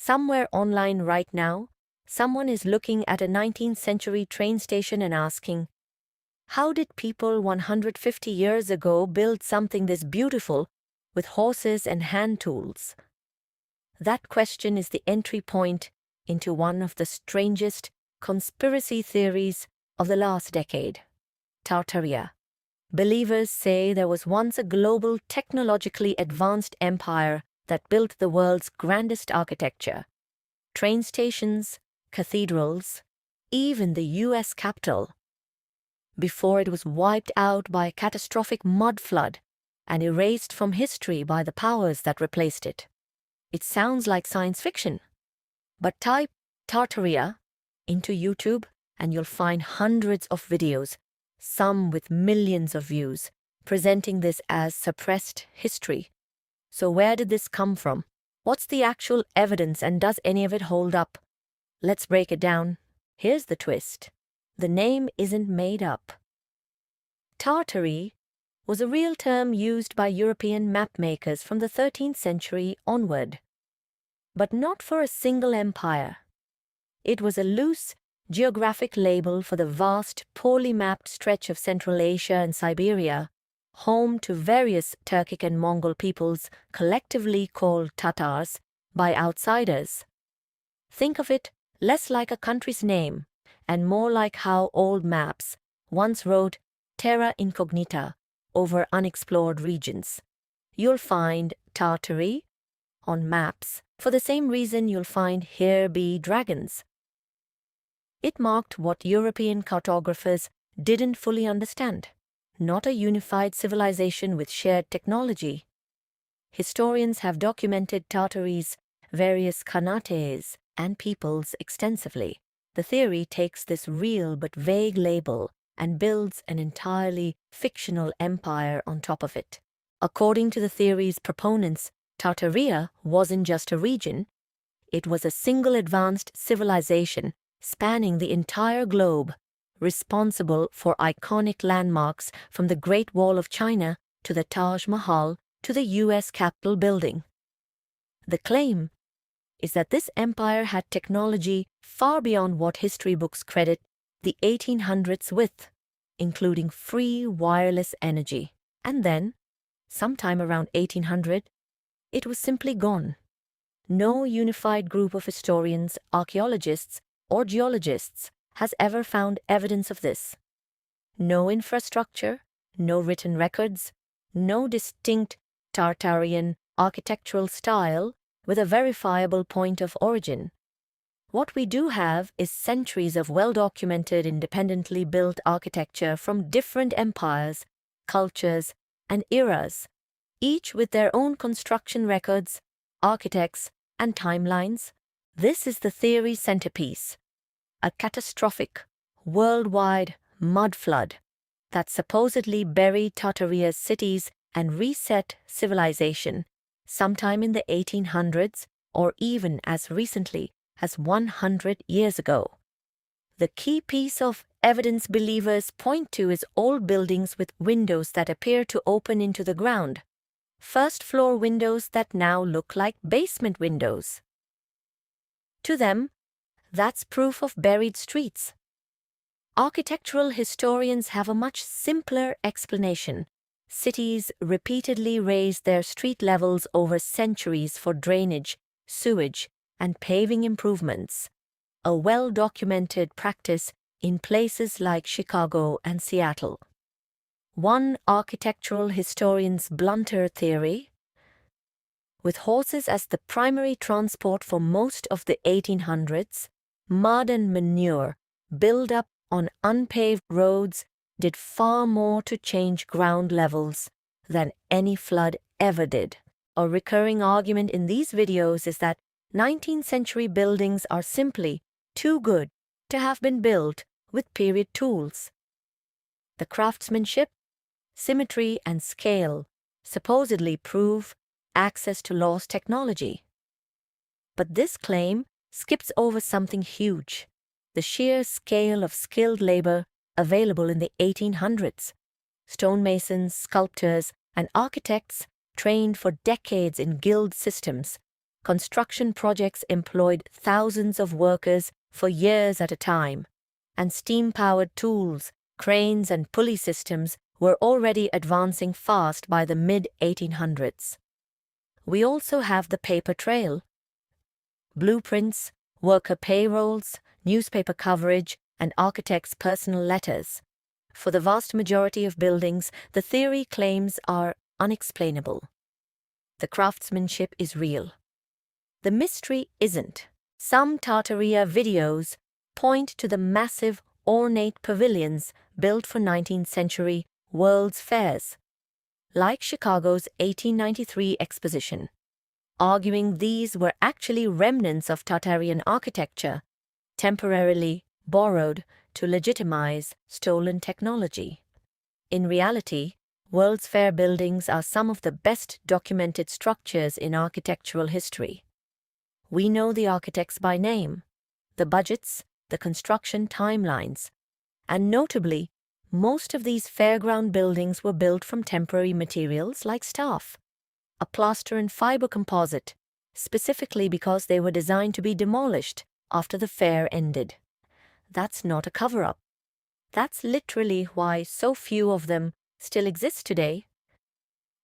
Somewhere online right now, someone is looking at a 19th century train station and asking, how did people 150 years ago build something this beautiful with horses and hand tools? That question is the entry point into one of the strangest conspiracy theories of the last decade. Tartaria. Believers say there was once a global technologically advanced empire that built the world's grandest architecture. Train stations, cathedrals, even the US Capitol. Before it was wiped out by a catastrophic mud flood and erased from history by the powers that replaced it. It sounds like science fiction. But type Tartaria into YouTube and you'll find hundreds of videos, some with millions of views, presenting this as suppressed history. So where did this come from? What's the actual evidence and does any of it hold up? Let's break it down. Here's the twist. The name isn't made up. Tartary was a real term used by European mapmakers from the 13th century onward. But not for a single empire. It was a loose, geographic label for the vast, poorly mapped stretch of Central Asia and Siberia, home to various Turkic and Mongol peoples collectively called Tatars by outsiders. Think of it less like a country's name and more like how old maps once wrote terra incognita over unexplored regions. You'll find Tartary on maps for the same reason you'll find here be dragons. It marked what European cartographers didn't fully understand, not a unified civilization with shared technology. Historians have documented Tartary's various khanates and peoples extensively. The theory takes this real but vague label and builds an entirely fictional empire on top of it. According to the theory's proponents, Tartaria wasn't just a region, it was a single advanced civilization spanning the entire globe, responsible for iconic landmarks from the Great Wall of China to the Taj Mahal to the US Capitol building. The claim is that this empire had technology far beyond what history books credit the 1800s with, including free wireless energy. And then, sometime around 1800, it was simply gone. No unified group of historians, archaeologists, or geologists has ever found evidence of this. No infrastructure, no written records, no distinct Tartarian architectural style with a verifiable point of origin. What we do have is centuries of well-documented independently built architecture from different empires, cultures, and eras, each with their own construction records, architects, and timelines. This is the theory's centerpiece, a catastrophic, worldwide mud flood that supposedly buried Tartaria's cities and reset civilization sometime in the 1800s or even as recently as 100 years ago. The key piece of evidence believers point to is old buildings with windows that appear to open into the ground, first-floor windows that now look like basement windows. To them, that's proof of buried streets. Architectural historians have a much simpler explanation. Cities repeatedly raised their street levels over centuries for drainage, sewage, and paving improvements, a well-documented practice in places like Chicago and Seattle. One architectural historian's blunter theory, with horses as the primary transport for most of the 1800s, mud and manure built up on unpaved roads did far more to change ground levels than any flood ever did. A recurring argument in these videos is that 19th century buildings are simply too good to have been built with period tools. The craftsmanship, symmetry, and scale supposedly prove access to lost technology. But this claim skips over something huge: the sheer scale of skilled labor available in the 1800s. Stonemasons, sculptors, and architects trained for decades in guild systems Construction projects employed thousands of workers for years at a time, and steam-powered tools, cranes and pulley systems were already advancing fast by the mid-1800s. We also have the paper trail. Blueprints, worker payrolls, newspaper coverage, and architects' personal letters. For the vast majority of buildings, the theory claims are unexplainable. The craftsmanship is real. The mystery isn't. Some Tartaria videos point to the massive, ornate pavilions built for 19th century World's Fairs, like Chicago's 1893 exposition, arguing these were actually remnants of Tartarian architecture, temporarily borrowed to legitimize stolen technology. In reality, World's Fair buildings are some of the best documented structures in architectural history. We know the architects by name, the budgets, the construction timelines, and notably, most of these fairground buildings were built from temporary materials like staff, a plaster and fiber composite, specifically because they were designed to be demolished after the fair ended. That's not a cover-up. That's literally why so few of them still exist today.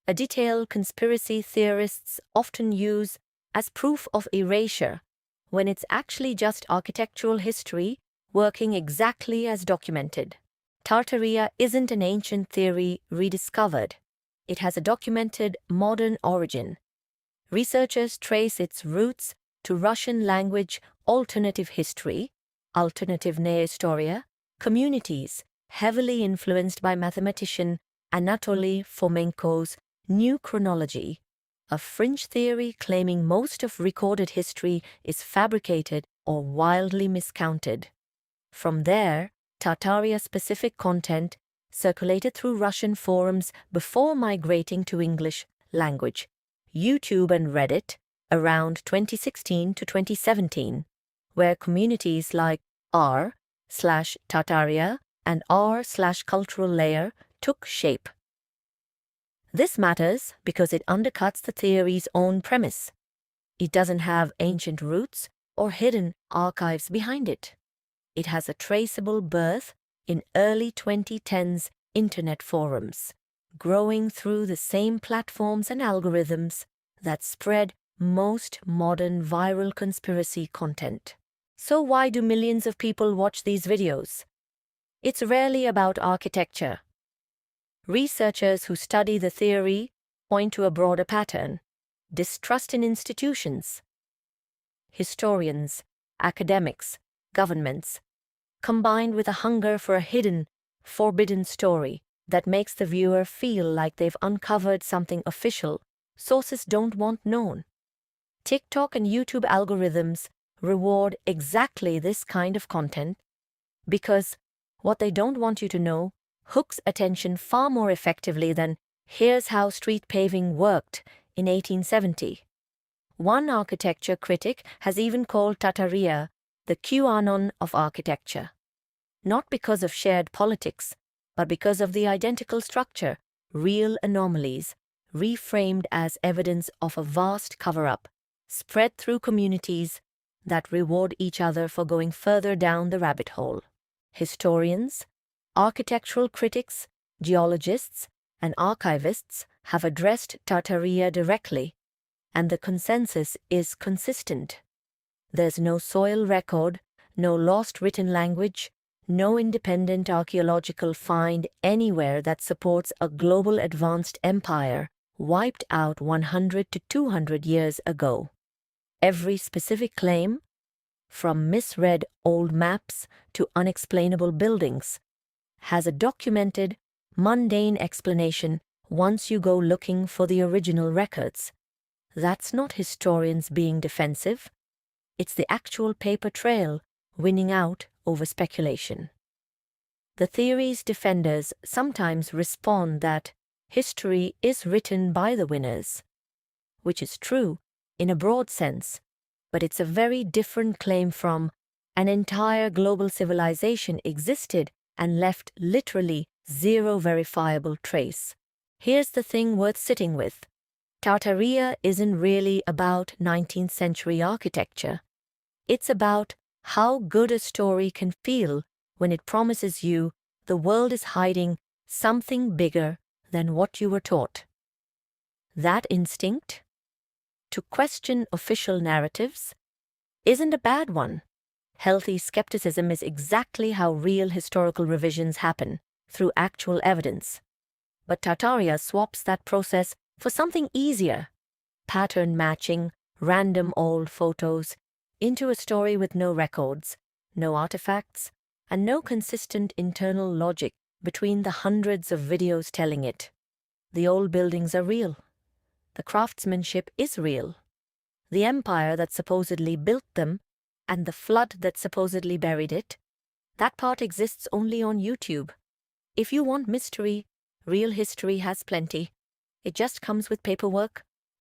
A detail conspiracy theorists often use as proof of erasure, when it's actually just architectural history working exactly as documented. Tartaria isn't an ancient theory rediscovered. It has a documented modern origin. Researchers trace its roots to Russian language alternative history, alternative Neoveria, communities heavily influenced by mathematician Anatoly Fomenko's new chronology, a fringe theory claiming most of recorded history is fabricated or wildly miscounted. From there, Tartaria-specific content circulated through Russian forums before migrating to English language, YouTube and Reddit, around 2016 to 2017, where communities like r/Tartaria and r/cultural layer took shape. This matters because it undercuts the theory's own premise. It doesn't have ancient roots or hidden archives behind it. It has a traceable birth in early 2010s internet forums, growing through the same platforms and algorithms that spread most modern viral conspiracy content. So why do millions of people watch these videos? It's rarely about architecture. Researchers who study the theory point to a broader pattern: distrust in institutions. Historians, academics, governments, combined with a hunger for a hidden, forbidden story that makes the viewer feel like they've uncovered something official sources don't want known. TikTok and YouTube algorithms reward exactly this kind of content because what they don't want you to know hooks attention far more effectively than "here's how street paving worked in 1870. One architecture critic has even called Tartaria the QAnon of architecture. Not because of shared politics, but because of the identical structure, real anomalies, reframed as evidence of a vast cover-up, spread through communities that reward each other for going further down the rabbit hole. Historians, architectural critics, geologists, and archivists have addressed Tartaria directly, and the consensus is consistent. There's no soil record, no lost written language, no independent archaeological find anywhere that supports a global advanced empire wiped out 100 to 200 years ago. Every specific claim, from misread old maps to unexplainable buildings, has a documented, mundane explanation once you go looking for the original records. That's not historians being defensive. It's the actual paper trail winning out over speculation. The theory's defenders sometimes respond that history is written by the winners, which is true in a broad sense, but it's a very different claim from an entire global civilization existed and left literally zero verifiable trace. Here's the thing worth sitting with. Tartaria isn't really about 19th century architecture. It's about how good a story can feel when it promises you the world is hiding something bigger than what you were taught. That instinct to question official narratives isn't a bad one. Healthy skepticism is exactly how real historical revisions happen, through actual evidence. But Tartaria swaps that process for something easier: pattern matching random old photos into a story with no records, no artifacts, and no consistent internal logic between the hundreds of videos telling it. The old buildings are real. The craftsmanship is real. The empire that supposedly built them, and the flood that supposedly buried it, that part exists only on YouTube. If you want mystery, real history has plenty. It just comes with paperwork,